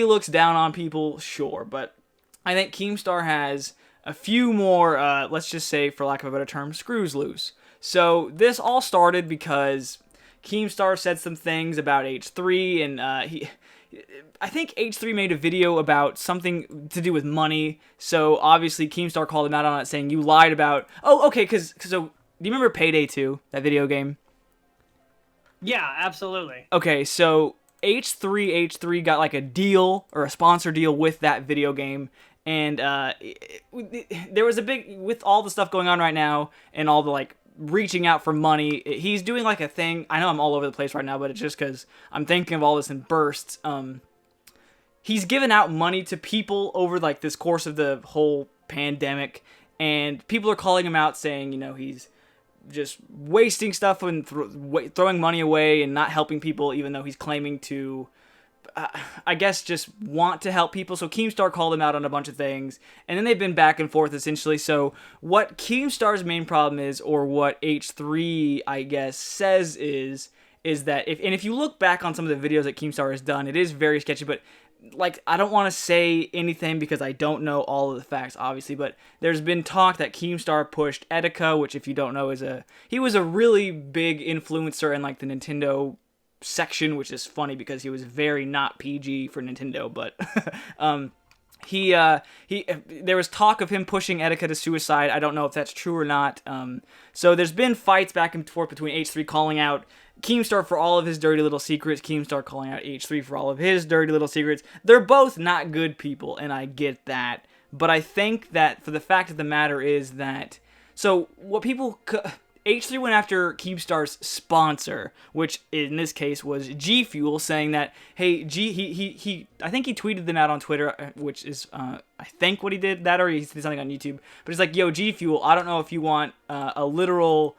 looks down on people, sure, but I think Keemstar has a few more, let's just say, for lack of a better term, screws loose. So this all started because Keemstar said some things about H3, and I think H3 made a video about something to do with money, so obviously Keemstar called him out on it, saying, you lied about... Oh, okay, so, do you remember Payday 2, that video game? Yeah, absolutely. Okay, so H3H3 got like a deal, or a sponsor deal with that video game, and there was a big... With all the stuff going on right now, and all the, like, reaching out for money, he's doing like a thing. I know I'm all over the place right now, but it's just because I'm thinking of all this in bursts. He's given out money to people over like this course of the whole pandemic, and people are calling him out saying, you know, he's just wasting stuff and throwing money away and not helping people, even though he's claiming to, I guess, just want to help people. So Keemstar called him out on a bunch of things, and then they've been back and forth essentially. So what Keemstar's main problem is, or what H3, I guess, says is that if you look back on some of the videos that Keemstar has done, it is very sketchy, but like, I don't want to say anything because I don't know all of the facts, obviously, but there's been talk that Keemstar pushed Etika, which, if you don't know, he was a really big influencer in like the Nintendo section, which is funny because he was very not PG for Nintendo, but there was talk of him pushing Etika to suicide. I don't know if that's true or not. So there's been fights back and forth between H3 calling out Keemstar for all of his dirty little secrets, Keemstar calling out H3 for all of his dirty little secrets. They're both not good people, and I get that. But I think that for the fact of the matter is that, so what people... H3 went after Keemstar's sponsor, which in this case was G Fuel, saying that, hey, I think he tweeted them out on Twitter, which is, I think what he did, that, or he did something on YouTube, but he's like, yo, G Fuel, I don't know if you want a literal,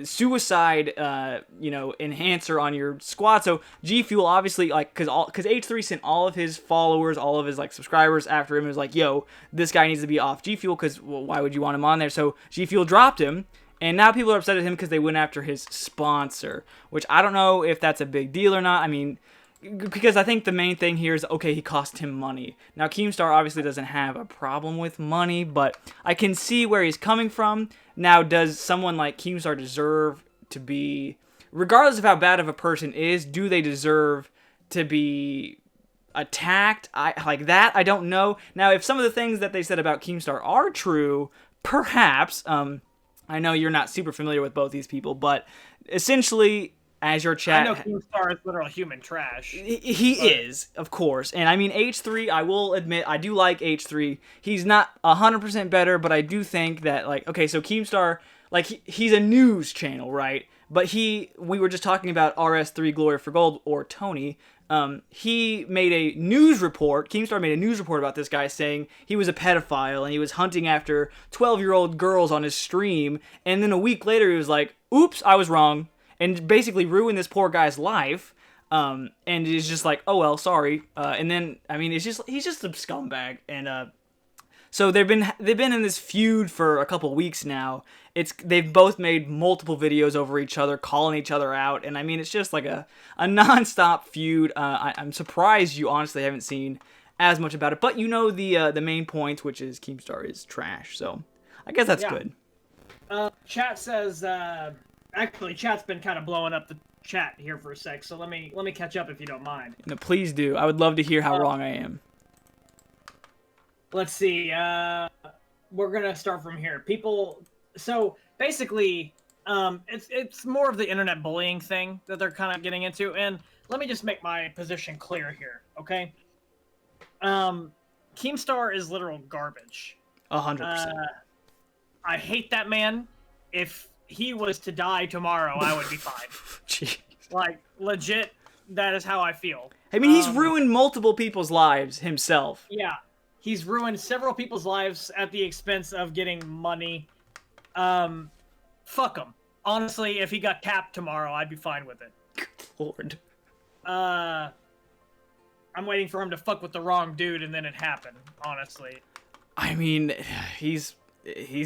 suicide, enhancer on your squad. So G Fuel obviously, like, because H3 sent all of his followers, all of his, like, subscribers after him, and was like, yo, this guy needs to be off G Fuel, because, well, why would you want him on there? So G Fuel dropped him. And now people are upset at him because they went after his sponsor, which I don't know if that's a big deal or not. I mean, because I think the main thing here is, okay, he cost him money. Now, Keemstar obviously doesn't have a problem with money, but I can see where he's coming from. Now, does someone like Keemstar deserve to be, regardless of how bad of a person is, do they deserve to be attacked? Like that? I don't know. Now, if some of the things that they said about Keemstar are true, perhaps, I know you're not super familiar with both these people, but essentially, as your chat... I know Keemstar is literal human trash. He is, of course. And I mean, H3, I will admit, I do like H3. He's not 100% better, but I do think that, like, okay, so Keemstar, like, he's a news channel, right? But we were just talking about RS3 Glory for Gold, or Tony. He made a news report, Keemstar made a news report about this guy saying he was a pedophile and he was hunting after 12-year-old girls on his stream, and then a week later he was like, oops, I was wrong, and basically ruined this poor guy's life, and he's just like, oh well, sorry, and then, I mean, he's just a scumbag, and, so they've been in this feud for a couple weeks now. They've both made multiple videos over each other, calling each other out, and I mean, it's just like a non-stop feud. I'm surprised you honestly haven't seen as much about it, but you know the main point, which is Keemstar is trash. So I guess that's Yeah. good. Chat says, actually, chat's been kind of blowing up the chat here for a sec, so let me catch up if you don't mind. No, please do. I would love to hear how wrong I am. Let's see. We're gonna start from here. People. So basically, it's more of the internet bullying thing that they're kind of getting into, and let me just make my position clear here, okay? Keemstar is literal garbage. 100%. I hate that man. If he was to die tomorrow, I would be fine. Jeez. Like, legit, that is how I feel. I mean, he's ruined multiple people's lives himself. Yeah. He's ruined several people's lives at the expense of getting money. Fuck him. Honestly, if he got capped tomorrow, I'd be fine with it. Lord. I'm waiting for him to fuck with the wrong dude and then it happened, honestly. I mean, he's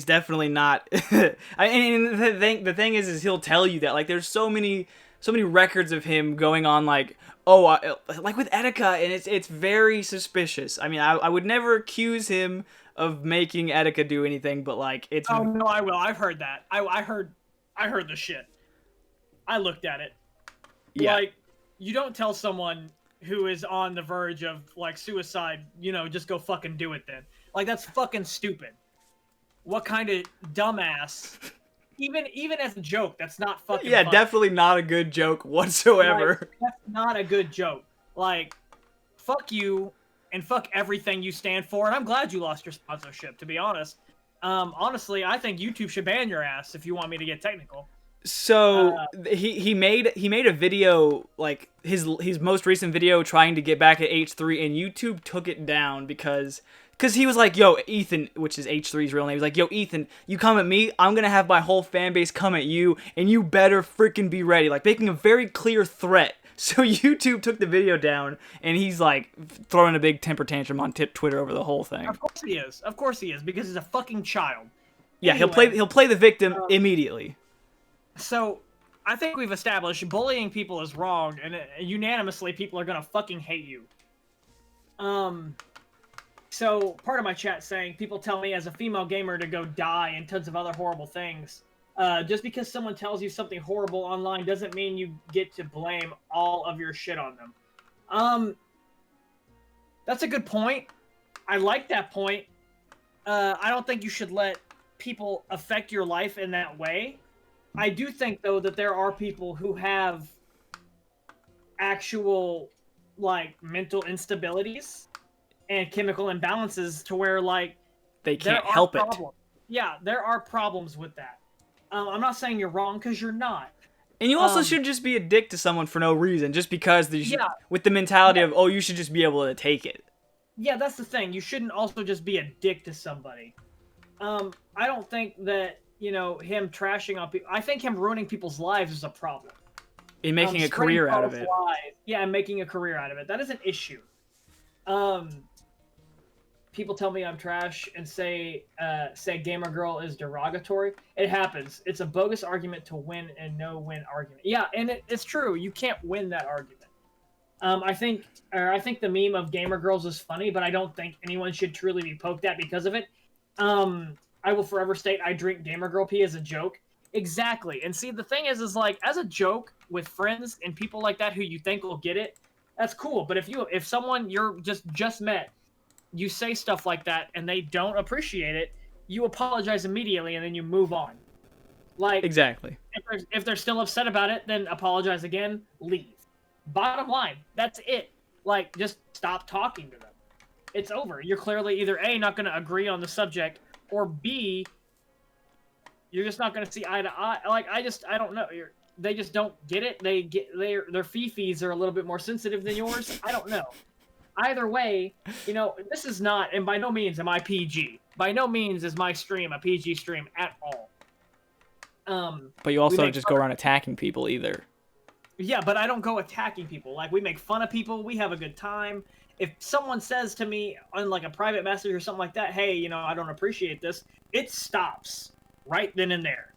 definitely not. And the thing is he'll tell you that, like, there's so many records of him going on, like, like with Etika, and it's very suspicious. I mean, I would never accuse him of making Etika do anything, but like it's. Oh no, I will. I've heard that. I heard the shit. I looked at it. Yeah. Like, you don't tell someone who is on the verge of like suicide, just go fucking do it then. Like, that's fucking stupid. What kind of dumbass? Even as a joke, that's not fucking Yeah, funny. definitely not a good joke whatsoever. Like, that's not a good joke. Like, fuck you and fuck everything you stand for. And I'm glad you lost your sponsorship, to be honest. Honestly, I think YouTube should ban your ass if you want me to get technical. So he made a video, like his most recent video, trying to get back at H3, and YouTube took it down because he was like, yo, Ethan, which is H3's real name, he's like, yo, Ethan, you come at me, I'm gonna have my whole fan base come at you, and you better freaking be ready, like making a very clear threat. So YouTube took the video down, and he's like throwing a big temper tantrum on Twitter over the whole thing. Of course he is, because he's a fucking child. Yeah, Anyway, he'll play the victim immediately. So, I think we've established bullying people is wrong, and unanimously people are gonna fucking hate you. So, part of my chat saying, people tell me as a female gamer to go die and tons of other horrible things. Just because someone tells you something horrible online doesn't mean you get to blame all of your shit on them. That's a good point. I like that point. I don't think you should let people affect your life in that way. I do think, though, that there are people who have actual, like, mental instabilities and chemical imbalances to where, like, They can't help it. Yeah, there are problems with that. I'm not saying you're wrong, because you're not. And you also should just be a dick to someone for no reason, just because Yeah. with the mentality of, oh, you should just be able to take it. Yeah, that's the thing. You shouldn't also just be a dick to somebody. I don't think that, him trashing on people... I think him ruining people's lives is a problem. And making a career out of it. Yeah, and making a career out of it. That is an issue. People tell me I'm trash and say gamer girl is derogatory. It happens. It's a bogus argument to win and no win argument. Yeah, and it's true. You can't win that argument. I think the meme of gamer girls is funny, but I don't think anyone should truly be poked at because of it. I will forever state I drink gamer girl pee as a joke. Exactly. And see, the thing is like, as a joke with friends and people like that who you think will get it, that's cool. But if someone you're just met, you say stuff like that and they don't appreciate it, you apologize immediately and then you move on. Like, exactly. If they're still upset about it, then apologize again, leave. Bottom line, that's it. Like, just stop talking to them. It's over. You're clearly either A, not going to agree on the subject, or B, you're just not going to see eye to eye. Like, I don't know. They just don't get it. Their fees are a little bit more sensitive than yours. I don't know. Either way, this is not, and by no means am I PG. By no means is my stream a PG stream at all. But you also don't just go around attacking people either. Yeah, but I don't go attacking people. Like, we make fun of people. We have a good time. If someone says to me on, like, a private message or something like that, hey, I don't appreciate this, it stops right then and there.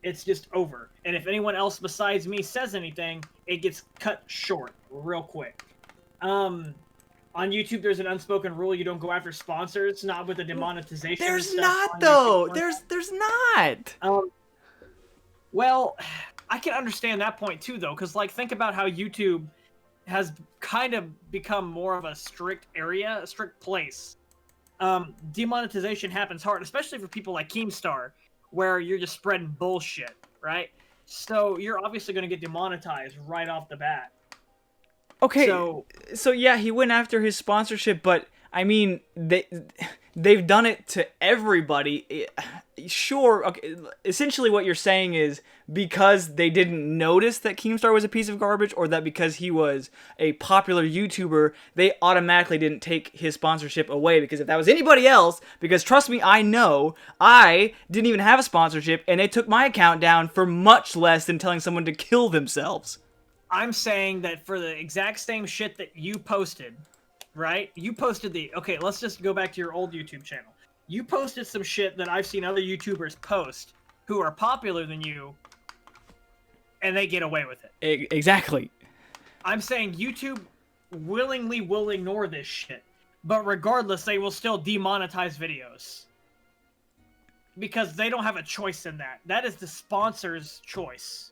It's just over. And if anyone else besides me says anything, it gets cut short real quick. on YouTube, there's an unspoken rule: you don't go after sponsors, not with the demonetization. There's stuff not on though. YouTube. There's not. Well, I can understand that point too, though, because like think about how YouTube has kind of become more of a strict area, a strict place. Demonetization happens hard, especially for people like Keemstar, where you're just spreading bullshit, right? So you're obviously going to get demonetized right off the bat. Okay, so yeah, he went after his sponsorship, but I mean, they've done it to everybody. Sure, okay. Essentially, what you're saying is because they didn't notice that Keemstar was a piece of garbage, or that because he was a popular YouTuber, they automatically didn't take his sponsorship away. Because if that was anybody else, because trust me, I know, I didn't even have a sponsorship, and they took my account down for much less than telling someone to kill themselves. I'm saying that for the exact same shit that you posted, right? You posted okay, let's just go back to your old YouTube channel. You posted some shit that I've seen other YouTubers post who are popular than you, and they get away with it. Exactly. I'm saying YouTube willingly will ignore this shit, but regardless, they will still demonetize videos. Because they don't have a choice in that. That is the sponsor's choice.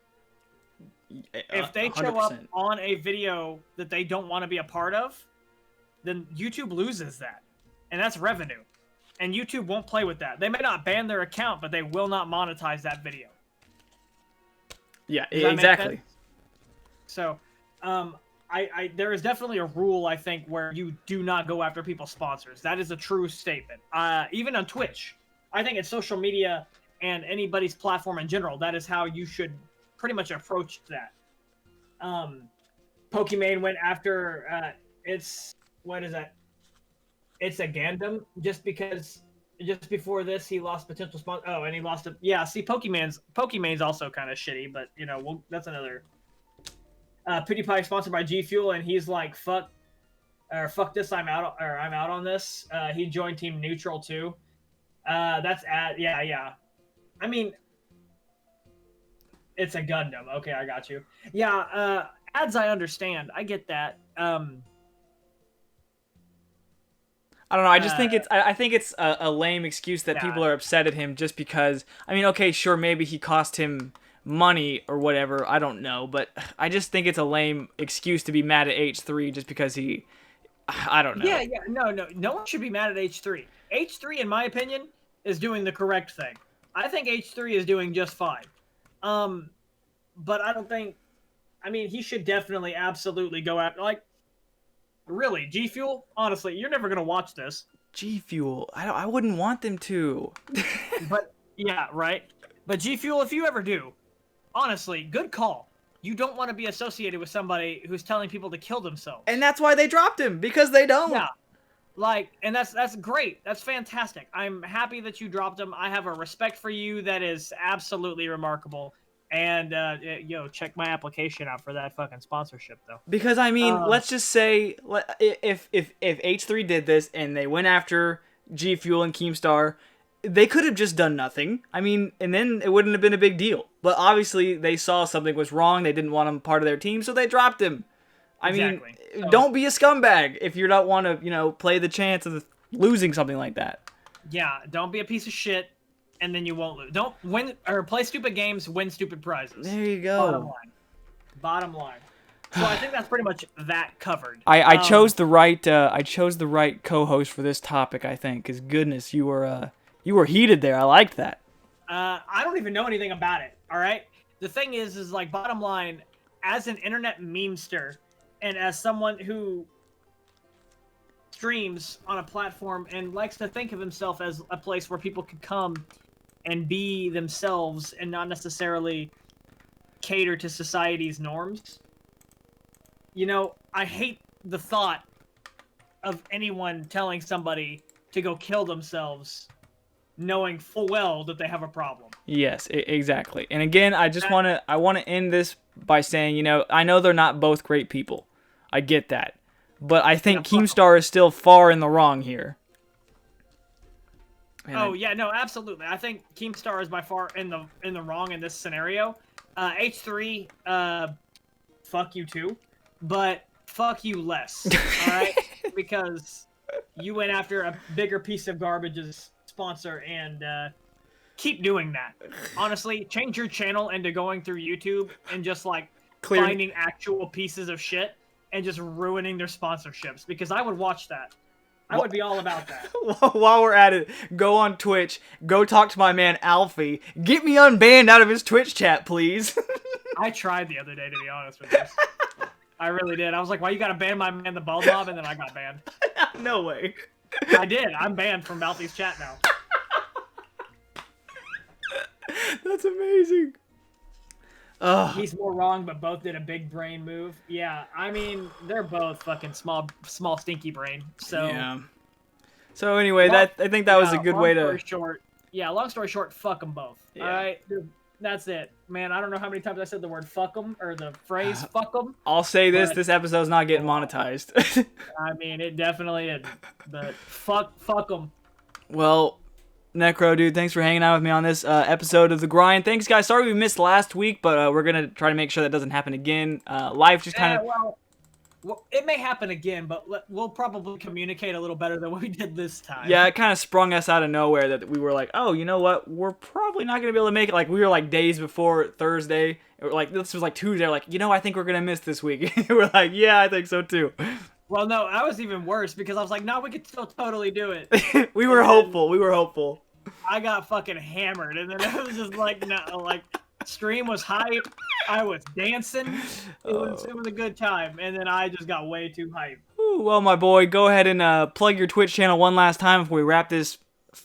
If they show up 100%. on a video that they don't want to be a part of, then YouTube loses that. And that's revenue. And YouTube won't play with that. They may not ban their account, but they will not monetize that video. Yeah, Does that make exactly. sense? So, there is definitely a rule, I think, where you do not go after people's sponsors. That is a true statement. Even on Twitch, I think it's social media and anybody's platform in general. That is how you should pretty much approach that. Pokimane went after what is that? It's a Gundam, just because just before this he lost potential sponsor. Oh, and he lost a see. Pokimane's also kind of shitty, but you know that's another. PewDiePie sponsored by G Fuel, and he's like fuck this, I'm out on this. He joined Team Neutral too. Yeah. I mean, it's a Gundam. Okay, I got you. Yeah, ads I understand. I get that. I don't know. I just think I think it's a lame excuse that people are upset at him just because. I mean, okay, sure, maybe he cost him money or whatever. I don't know, but I just think it's a lame excuse to be mad at H3 just because he. I don't know. Yeah. No one should be mad at H3. H3, in my opinion, is doing the correct thing. I think H3 is doing just fine. But I don't think. I mean, he should definitely, absolutely go after Really, G Fuel? Honestly, you're never gonna watch this. G Fuel. I wouldn't want them to. But yeah, right. But G Fuel, if you ever do, honestly, good call. You don't want to be associated with somebody who's telling people to kill themselves. And that's why they dropped him, because they don't. Yeah. And that's great. That's fantastic. I'm happy that you dropped him. I have a respect for you that is absolutely remarkable. And check my application out for that fucking sponsorship, though. Because I mean, let's just say if H3 did this and they went after G Fuel and Keemstar, they could have just done nothing. I mean, and then it wouldn't have been a big deal. But obviously, they saw something was wrong. They didn't want him part of their team, so they dropped him. I mean, don't be a scumbag if you don't want to, play the chance of losing something like that. Yeah, don't be a piece of shit. And then you won't lose. Don't win or play stupid games, win stupid prizes. There you go. Bottom line. So I think that's pretty much that covered. I chose the right co-host for this topic, I think. Cause goodness, you were heated there. I liked that. I don't even know anything about it. All right. The thing is like bottom line, as an internet memester, and as someone who streams on a platform and likes to think of himself as a place where people could come and be themselves and not necessarily cater to society's norms. I hate the thought of anyone telling somebody to go kill themselves knowing full well that they have a problem. Yes, exactly. And again, I want to end this by saying, I know they're not both great people. I get that. But I think Keemstar is still far in the wrong here. No, absolutely. I think Keemstar is by far in the wrong in this scenario. H3, fuck you too, but fuck you less. All right. because you went after a bigger piece of garbage's sponsor, and keep doing that. Honestly, change your channel into going through YouTube and just like finding actual pieces of shit and just ruining their sponsorships, because I would watch that. I would be all about that. While we're at it, go on Twitch, go talk to my man Alfie, get me unbanned out of his Twitch chat, please. I tried the other day, to be honest with you. I really did. I was like, why you gotta ban my man the Bald Mob? And then I got banned. No way. I did. I'm banned from Alfie's chat now. That's amazing. He's more wrong, but both did a big brain move. Yeah, I mean, they're both fucking small stinky brain. So yeah. So anyway, I think that was a good way to. Long story short, fuck them both. Yeah. All right, that's it, man. I don't know how many times I said the word "fuck them" or the phrase "fuck them." I'll say this episode's not getting monetized. I mean, it definitely is. But fuck them. Well, Necro, dude, thanks for hanging out with me on this episode of The Grind. Thanks, guys. Sorry we missed last week, but we're going to try to make sure that doesn't happen again. Life just kind of... Well, it may happen again, but we'll probably communicate a little better than what we did this time. Yeah, it kind of sprung us out of nowhere that we were like, oh, you know what? We're probably not going to be able to make it. Like, we were like days before Thursday. Like, this was like Tuesday. Like, I think we're going to miss this week. We're like, yeah, I think so too. Well, no, I was even worse because I was like, no, we could still totally do it. We were hopeful. I got fucking hammered, and then it was just like, no, like, stream was hype. I was dancing. It was a good time, and then I just got way too hyped. Ooh, well, my boy, go ahead and plug your Twitch channel one last time before we wrap this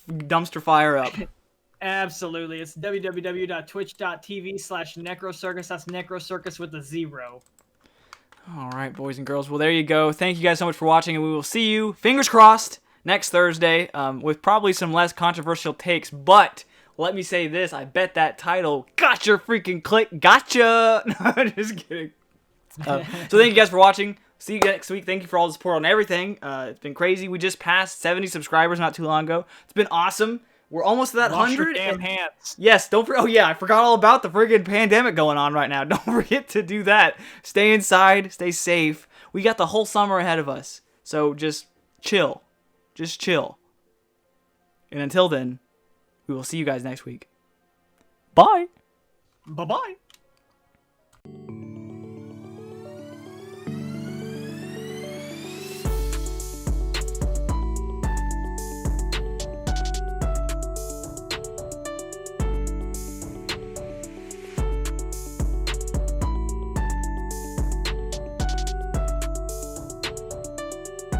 dumpster fire up. Absolutely. It's www.twitch.tv/necrocircus. That's necrocircus with a 0. All right, boys and girls. Well, there you go. Thank you guys so much for watching, and we will see you, fingers crossed, next Thursday with probably some less controversial takes. But let me say this. I bet that title got your freaking click. Gotcha. No, just kidding. So thank you guys for watching. See you next week. Thank you for all the support on everything. It's been crazy. We just passed 70 subscribers not too long ago. It's been awesome. We're almost to that 100. Damn hands. Yes, don't forget. Oh yeah, I forgot all about the friggin' pandemic going on right now. Don't forget to do that. Stay inside. Stay safe. We got the whole summer ahead of us. So just chill. Just chill. And until then, we will see you guys next week. Bye. Bye-bye.